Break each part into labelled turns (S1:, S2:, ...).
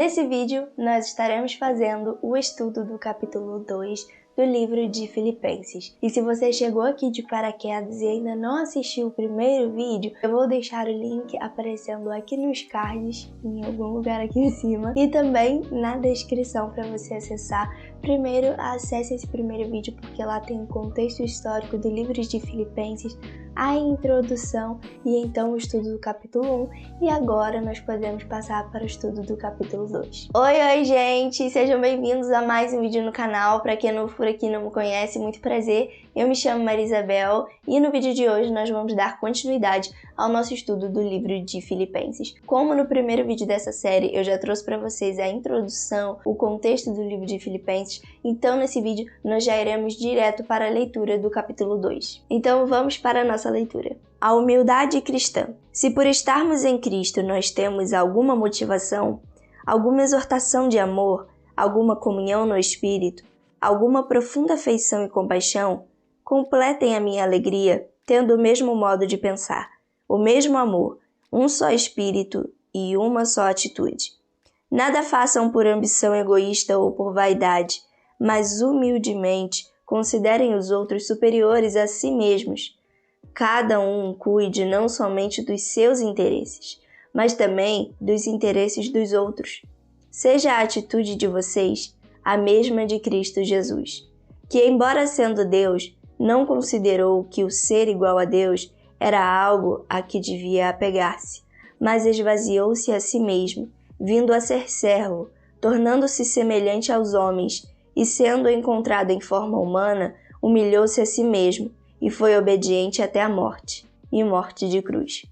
S1: Nesse vídeo, nós estaremos fazendo o estudo do capítulo 2 do livro de Filipenses. E se você chegou aqui de paraquedas e ainda não assistiu o primeiro vídeo, eu vou deixar o link aparecendo aqui nos cards, em algum lugar aqui em cima, e também na descrição para você acessar. Primeiro, acesse esse primeiro vídeo porque lá tem o contexto histórico do livro de Filipenses, a introdução e então o estudo do capítulo 1, e agora nós podemos passar para o estudo do capítulo 2. Oi, gente! Sejam bem-vindos a mais um vídeo no canal. Para quem é novo por aqui e não me conhece, muito prazer. Eu me chamo Marisabel e no vídeo de hoje nós vamos dar continuidade ao nosso estudo do livro de Filipenses. Como no primeiro vídeo dessa série eu já trouxe para vocês a introdução, o contexto do livro de Filipenses, então nesse vídeo nós já iremos direto para a leitura do capítulo 2. Então vamos para a nossa leitura. A humildade cristã. Se por estarmos em Cristo nós temos alguma motivação, alguma exortação de amor, alguma comunhão no Espírito, alguma profunda afeição e compaixão, completem a minha alegria, tendo o mesmo modo de pensar, o mesmo amor, um só Espírito e uma só atitude. Nada façam por ambição egoísta ou por vaidade, mas humildemente considerem os outros superiores a si mesmos. Cada um cuide não somente dos seus interesses, mas também dos interesses dos outros. Seja a atitude de vocês a mesma de Cristo Jesus, que, embora sendo Deus, não considerou que o ser igual a Deus era algo a que devia apegar-se, mas esvaziou-se a si mesmo, vindo a ser servo, tornando-se semelhante aos homens, e sendo encontrado em forma humana, humilhou-se a si mesmo, e foi obediente até a morte, e morte de cruz.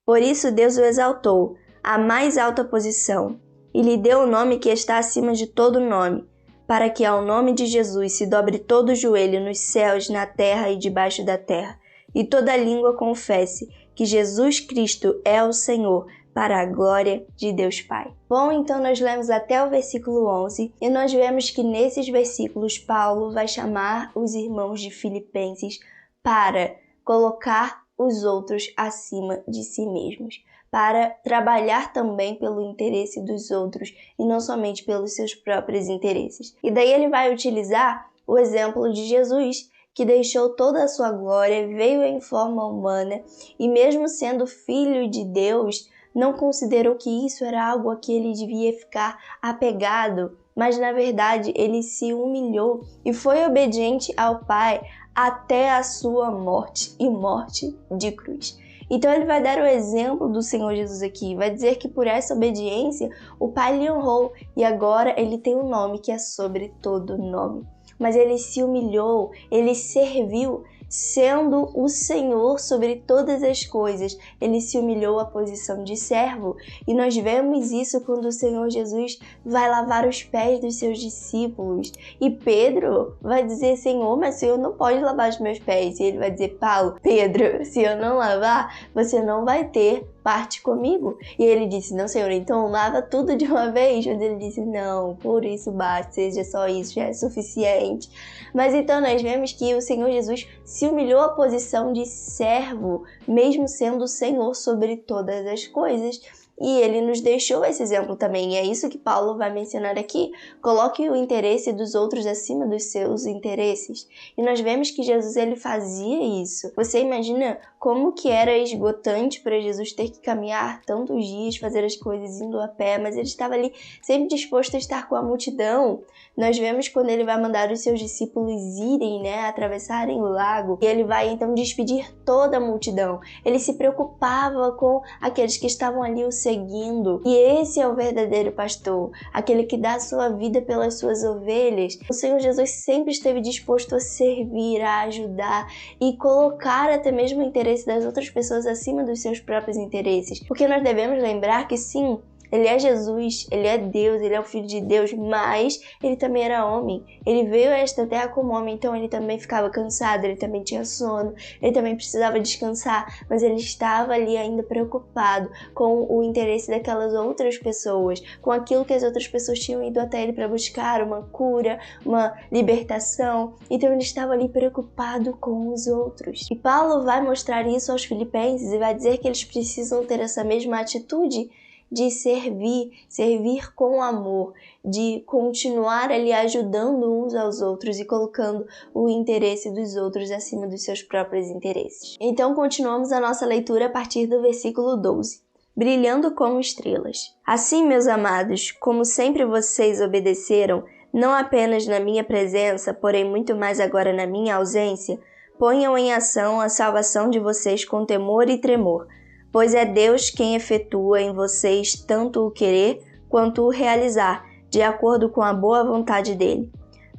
S1: Por isso Deus o exaltou à mais alta posição, e lhe deu o nome que está acima de todo nome, para que ao nome de Jesus se dobre todo o joelho nos céus, na terra e debaixo da terra, e toda língua confesse que Jesus Cristo é o Senhor, para a glória de Deus Pai. Bom, então nós lemos até o versículo 11, e nós vemos que nesses versículos Paulo vai chamar os irmãos de Filipenses para colocar os outros acima de si mesmos, para trabalhar também pelo interesse dos outros e não somente pelos seus próprios interesses. E daí ele vai utilizar o exemplo de Jesus, que deixou toda a sua glória, veio em forma humana e mesmo sendo filho de Deus, não considerou que isso era algo a que ele devia ficar apegado, mas na verdade ele se humilhou e foi obediente ao Pai até a sua morte e morte de cruz. Então ele vai dar o exemplo do Senhor Jesus aqui, vai dizer que por essa obediência o Pai lhe honrou e agora ele tem um nome que é sobre todo nome. Mas ele se humilhou, ele serviu, sendo o Senhor sobre todas as coisas. Ele se humilhou à posição de servo. E nós vemos isso quando o Senhor Jesus vai lavar os pés dos seus discípulos. E Pedro vai dizer, Senhor, mas o Senhor não pode lavar os meus pés. E ele vai dizer, Paulo, Pedro, se eu não lavar, você não vai ter parte comigo. E ele disse, não, Senhor, então lava tudo de uma vez. Mas ele disse, não, por isso basta, seja só isso, já é suficiente. Mas então nós vemos que o Senhor Jesus se humilhou à posição de servo, mesmo sendo o Senhor sobre todas as coisas. E ele nos deixou esse exemplo também, e é isso que Paulo vai mencionar aqui. Coloque o interesse dos outros acima dos seus interesses. E nós vemos que Jesus ele fazia isso. Você imagina como que era esgotante para Jesus ter que caminhar tantos dias, fazer as coisas indo a pé, mas ele estava ali sempre disposto a estar com a multidão. Nós vemos quando ele vai mandar os seus discípulos irem, atravessarem o lago, e ele vai então despedir toda a multidão. Ele se preocupava com aqueles que estavam ali o seguindo. E esse é o verdadeiro pastor, aquele que dá a sua vida pelas suas ovelhas. O Senhor Jesus sempre esteve disposto a servir, a ajudar e colocar até mesmo o interesse das outras pessoas acima dos seus próprios interesses. Porque nós devemos lembrar que sim, ele é Jesus, ele é Deus, ele é o Filho de Deus, mas ele também era homem. Ele veio a esta terra como homem, então ele também ficava cansado, ele também tinha sono, ele também precisava descansar, mas ele estava ali ainda preocupado com o interesse daquelas outras pessoas, com aquilo que as outras pessoas tinham ido até ele para buscar, uma cura, uma libertação. Então ele estava ali preocupado com os outros. E Paulo vai mostrar isso aos filipenses e vai dizer que eles precisam ter essa mesma atitude. de servir com amor, de continuar ali ajudando uns aos outros e colocando o interesse dos outros acima dos seus próprios interesses. Então continuamos a nossa leitura a partir do versículo 12. Brilhando como estrelas. Assim, meus amados, como sempre vocês obedeceram, não apenas na minha presença, porém muito mais agora na minha ausência, ponham em ação a salvação de vocês com temor e tremor, pois é Deus quem efetua em vocês tanto o querer quanto o realizar, de acordo com a boa vontade dele.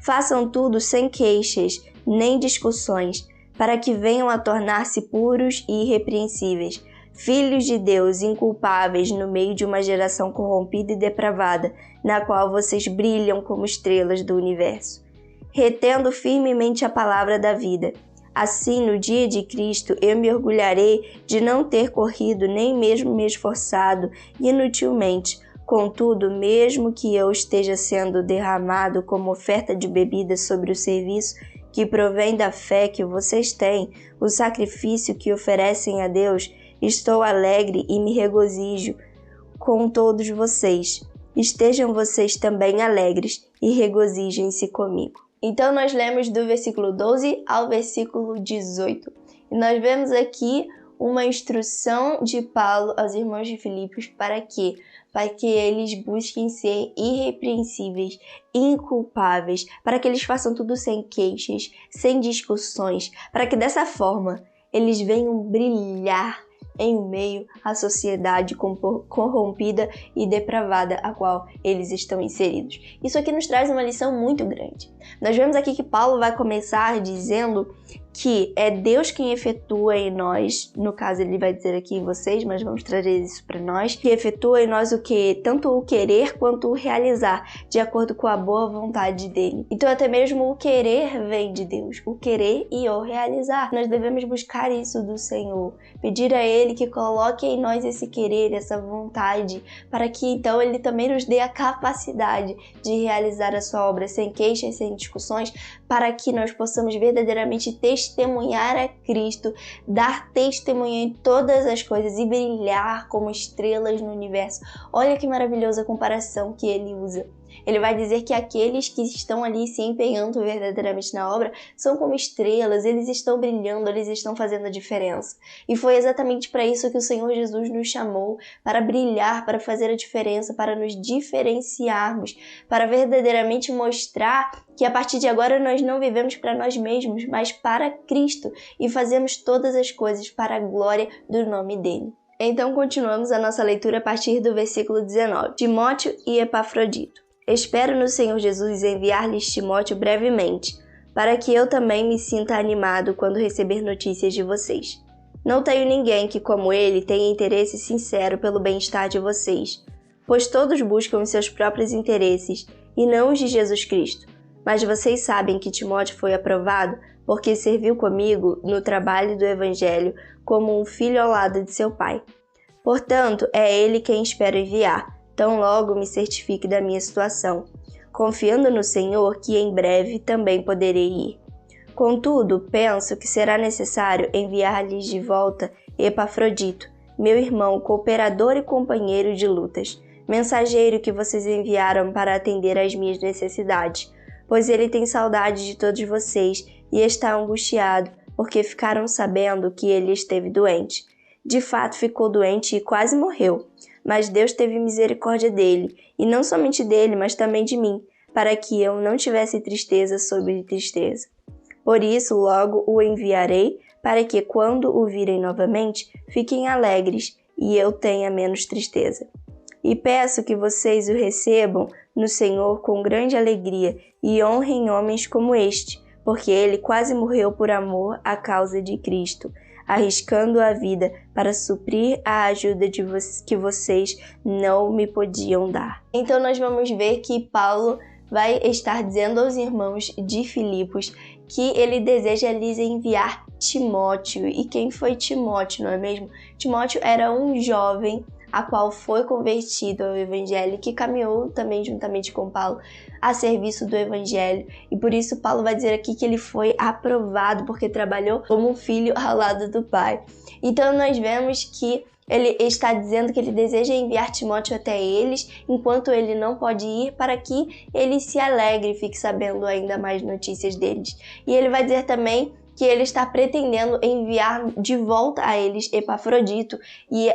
S1: Façam tudo sem queixas, nem discussões, para que venham a tornar-se puros e irrepreensíveis, filhos de Deus inculpáveis no meio de uma geração corrompida e depravada, na qual vocês brilham como estrelas do universo, retendo firmemente a palavra da vida. Assim, no dia de Cristo, eu me orgulharei de não ter corrido nem mesmo me esforçado inutilmente. Contudo, mesmo que eu esteja sendo derramado como oferta de bebida sobre o serviço que provém da fé que vocês têm, o sacrifício que oferecem a Deus, estou alegre e me regozijo com todos vocês. Estejam vocês também alegres e regozijem-se comigo. Então nós lemos do versículo 12 ao versículo 18. E nós vemos aqui uma instrução de Paulo aos irmãos de Filipos para que eles busquem ser irrepreensíveis, inculpáveis, para que eles façam tudo sem queixas, sem discussões, para que dessa forma eles venham brilhar em meio à sociedade corrompida e depravada a qual eles estão inseridos. Isso aqui nos traz uma lição muito grande. Nós vemos aqui que Paulo vai começar dizendo que é Deus quem efetua em nós, no caso ele vai dizer aqui em vocês, mas vamos trazer isso para nós, que efetua em nós tanto o querer quanto o realizar, de acordo com a boa vontade dele. Então até mesmo o querer vem de Deus, o querer e o realizar. Nós devemos buscar isso do Senhor, pedir a Ele que coloque em nós esse querer, essa vontade, para que então Ele também nos dê a capacidade de realizar a sua obra sem queixas, sem discussões, para que nós possamos verdadeiramente testemunhar a Cristo, dar testemunho em todas as coisas e brilhar como estrelas no universo. Olha que maravilhosa a comparação que ele usa. Ele vai dizer que aqueles que estão ali se empenhando verdadeiramente na obra são como estrelas, eles estão brilhando, eles estão fazendo a diferença. E foi exatamente para isso que o Senhor Jesus nos chamou, para brilhar, para fazer a diferença, para nos diferenciarmos, para verdadeiramente mostrar que a partir de agora nós não vivemos para nós mesmos, mas para Cristo, e fazemos todas as coisas para a glória do nome dele. Então continuamos a nossa leitura a partir do versículo 19. Timóteo e Epafrodito. Espero no Senhor Jesus enviar-lhes Timóteo brevemente, para que eu também me sinta animado quando receber notícias de vocês. Não tenho ninguém que, como ele, tenha interesse sincero pelo bem-estar de vocês, pois todos buscam os seus próprios interesses e não os de Jesus Cristo. Mas vocês sabem que Timóteo foi aprovado porque serviu comigo no trabalho do Evangelho como um filho ao lado de seu pai. Portanto, é ele quem espero enviar, tão logo me certifique da minha situação, confiando no Senhor que em breve também poderei ir. Contudo, penso que será necessário enviar-lhes de volta Epafrodito, meu irmão, cooperador e companheiro de lutas, mensageiro que vocês enviaram para atender às minhas necessidades, pois ele tem saudade de todos vocês e está angustiado, porque ficaram sabendo que ele esteve doente. De fato, ficou doente e quase morreu. Mas Deus teve misericórdia dele, e não somente dele, mas também de mim, para que eu não tivesse tristeza sobre tristeza. Por isso, logo o enviarei, para que, quando o virem novamente, fiquem alegres e eu tenha menos tristeza. E peço que vocês o recebam no Senhor com grande alegria e honrem homens como este, porque ele quase morreu por amor à causa de Cristo, arriscando a vida para suprir a ajuda que vocês não me podiam dar. Então nós vamos ver que Paulo vai estar dizendo aos irmãos de Filipos que ele deseja lhes enviar Timóteo. E quem foi Timóteo, não é mesmo? Timóteo era um jovem a qual foi convertido ao Evangelho, que caminhou também juntamente com Paulo a serviço do Evangelho. E por isso Paulo vai dizer aqui que ele foi aprovado, porque trabalhou como um filho ao lado do pai. Então nós vemos que Ele está dizendo que ele deseja enviar Timóteo até eles, enquanto ele não pode ir, para que ele se alegre e fique sabendo ainda mais notícias deles. E ele vai dizer também que ele está pretendendo enviar de volta a eles Epafrodito. E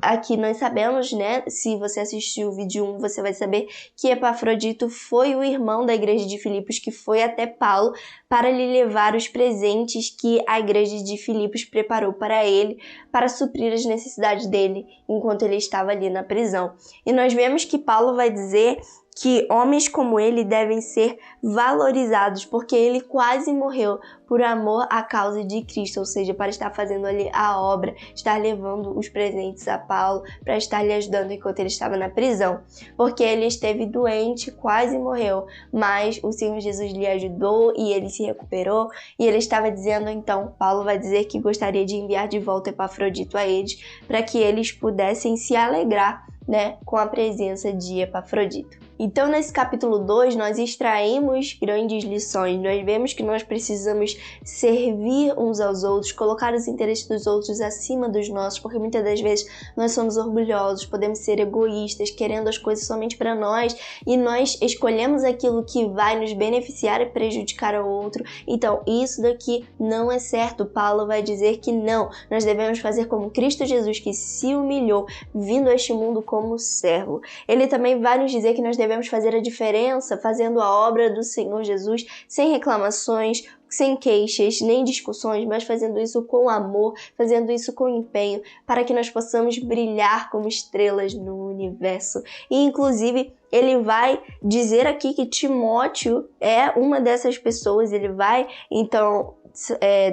S1: aqui nós sabemos, né, se você assistiu o vídeo 1, você vai saber que Epafrodito foi o irmão da igreja de Filipos que foi até Paulo para lhe levar os presentes que a igreja de Filipos preparou para ele, para suprir as necessidades dele enquanto ele estava ali na prisão. E nós vemos que Paulo vai dizer que homens como ele devem ser valorizados, porque ele quase morreu por amor à causa de Cristo, ou seja, para estar fazendo ali a obra, estar levando os presentes a Paulo, para estar lhe ajudando enquanto ele estava na prisão, porque ele esteve doente, quase morreu, mas o Senhor Jesus lhe ajudou e ele se recuperou, e ele estava dizendo, então, Paulo vai dizer que gostaria de enviar de volta Epafrodito a eles, para que eles pudessem se alegrar, né, com a presença de Epafrodito. Então, nesse capítulo 2, nós extraímos grandes lições. Nós vemos que nós precisamos servir uns aos outros, colocar os interesses dos outros acima dos nossos, porque muitas das vezes nós somos orgulhosos, podemos ser egoístas, querendo as coisas somente para nós, e nós escolhemos aquilo que vai nos beneficiar e prejudicar ao outro. Então, isso daqui não é certo. Paulo vai dizer que não. Nós devemos fazer como Cristo Jesus, que se humilhou, vindo a este mundo como servo. Ele também vai nos dizer que nós devemos fazer a diferença fazendo a obra do Senhor Jesus sem reclamações, sem queixas, nem discussões, mas fazendo isso com amor, fazendo isso com empenho, para que nós possamos brilhar como estrelas no universo. E, inclusive, ele vai dizer aqui que Timóteo é uma dessas pessoas. Ele vai, então,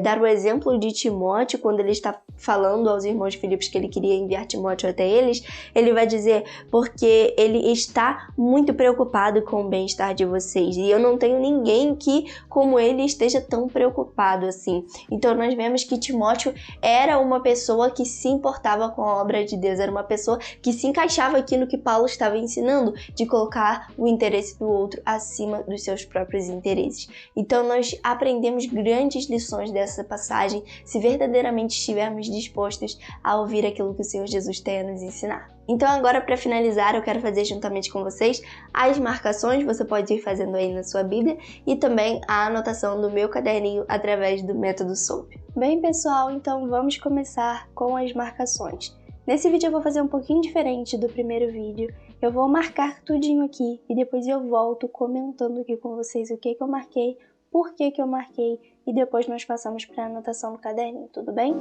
S1: dar o exemplo de Timóteo, quando ele está falando aos irmãos de Filipos que ele queria enviar Timóteo até eles, ele vai dizer, porque ele está muito preocupado com o bem-estar de vocês, e eu não tenho ninguém que, como ele, esteja tão preocupado assim. Então nós vemos que Timóteo era uma pessoa que se importava com a obra de Deus, era uma pessoa que se encaixava aqui no que Paulo estava ensinando, de colocar o interesse do outro acima dos seus próprios interesses. Então nós aprendemos grandes lições dessa passagem, se verdadeiramente estivermos dispostos a ouvir aquilo que o Senhor Jesus tem a nos ensinar. Então agora, para finalizar, eu quero fazer juntamente com vocês as marcações, você pode ir fazendo aí na sua Bíblia, e também a anotação do meu caderninho através do método SOAP. Bem, pessoal, então vamos começar com as marcações. Nesse vídeo eu vou fazer um pouquinho diferente do primeiro vídeo. Eu vou marcar tudinho aqui e depois eu volto comentando aqui com vocês o que eu marquei, por que eu marquei, e depois nós passamos para a anotação no caderninho, tudo bem?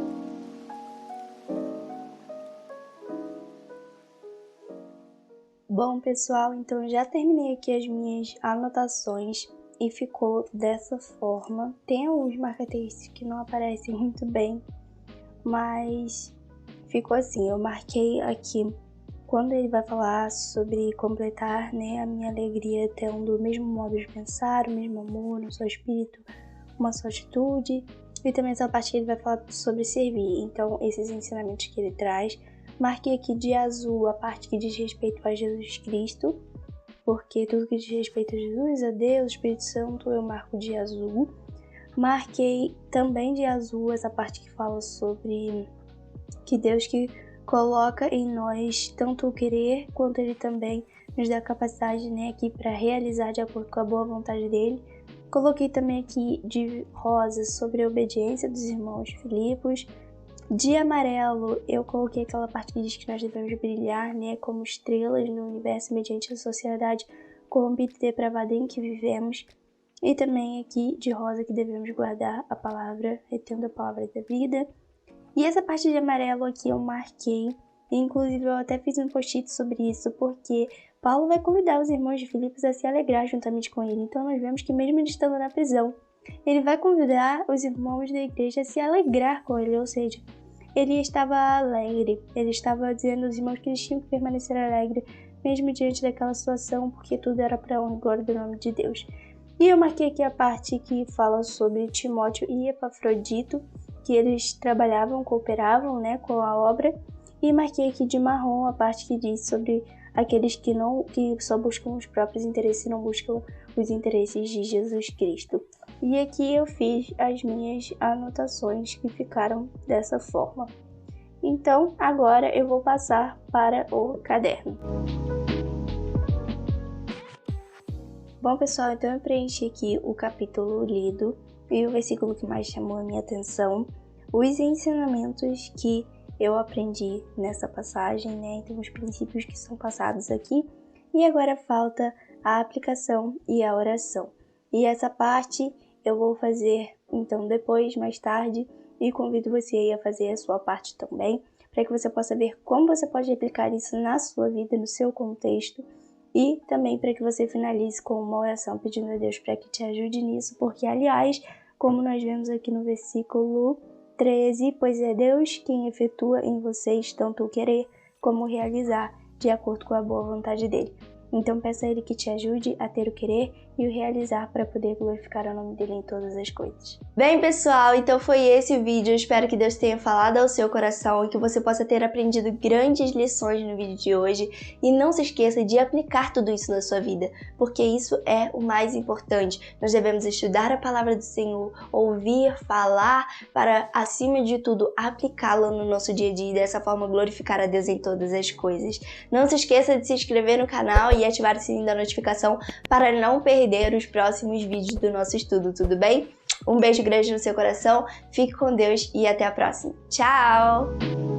S1: Bom, pessoal, então já terminei aqui as minhas anotações e ficou dessa forma. Tem alguns marca-textos que não aparecem muito bem, mas ficou assim. Eu marquei aqui quando ele vai falar sobre completar, né, a minha alegria tendo o mesmo modo de pensar, o mesmo amor, um só espírito, uma só atitude, e também essa parte que ele vai falar sobre servir. Então, esses ensinamentos que ele traz. Marquei aqui de azul a parte que diz respeito a Jesus Cristo, porque tudo que diz respeito a Jesus, a Deus, Espírito Santo, eu marco de azul. Marquei também de azul essa parte que fala sobre que Deus que coloca em nós tanto o querer, quanto Ele também nos dá a capacidade, né, aqui para realizar de acordo com a boa vontade dEle. Coloquei também aqui de rosa sobre a obediência dos irmãos de Filipos. De amarelo, eu coloquei aquela parte que diz que nós devemos brilhar, né, como estrelas no universo mediante a sociedade corrompida e depravada em que vivemos. E também aqui de rosa que devemos guardar a palavra, retendo a palavra da vida. E essa parte de amarelo aqui eu marquei, inclusive eu até fiz um post-it sobre isso, porque Paulo vai convidar os irmãos de Filipos a se alegrar juntamente com ele. Então nós vemos que mesmo ele estando na prisão, ele vai convidar os irmãos da igreja a se alegrar com ele, ou seja, ele estava alegre, ele estava dizendo aos irmãos que eles tinham que permanecer alegre, mesmo diante daquela situação, porque tudo era para a honra e glória do nome de Deus. E eu marquei aqui a parte que fala sobre Timóteo e Epafrodito, que eles trabalhavam, cooperavam, né, com a obra, e marquei aqui de marrom a parte que diz sobre aqueles que só buscam os próprios interesses e não buscam os interesses de Jesus Cristo. E aqui eu fiz as minhas anotações que ficaram dessa forma. Então, agora eu vou passar para o caderno. Bom, pessoal, então eu preenchi aqui o capítulo lido e o versículo que mais chamou a minha atenção, os ensinamentos que eu aprendi nessa passagem, né? Então, os princípios que são passados aqui. E agora falta a aplicação e a oração. E essa parte eu vou fazer, então, depois, mais tarde, e convido você aí a fazer a sua parte também, para que você possa ver como você pode aplicar isso na sua vida, no seu contexto, e também para que você finalize com uma oração pedindo a Deus para que te ajude nisso, porque, aliás, como nós vemos aqui no versículo 13, pois é Deus quem efetua em vocês tanto o querer como o realizar, de acordo com a boa vontade dele. Então peça a Ele que te ajude a ter o querer e o realizar para poder glorificar o nome dele em todas as coisas. Bem, pessoal, então foi esse o vídeo. Eu espero que Deus tenha falado ao seu coração e que você possa ter aprendido grandes lições no vídeo de hoje. E não se esqueça de aplicar tudo isso na sua vida, porque isso é o mais importante. Nós devemos estudar a palavra do Senhor, ouvir, falar, para, acima de tudo, aplicá-la no nosso dia a dia e dessa forma glorificar a Deus em todas as coisas. Não se esqueça de se inscrever no canal e ativar o sininho da notificação para não perder os próximos vídeos do nosso estudo, tudo bem? Um beijo grande no seu coração, fique com Deus e até a próxima. Tchau!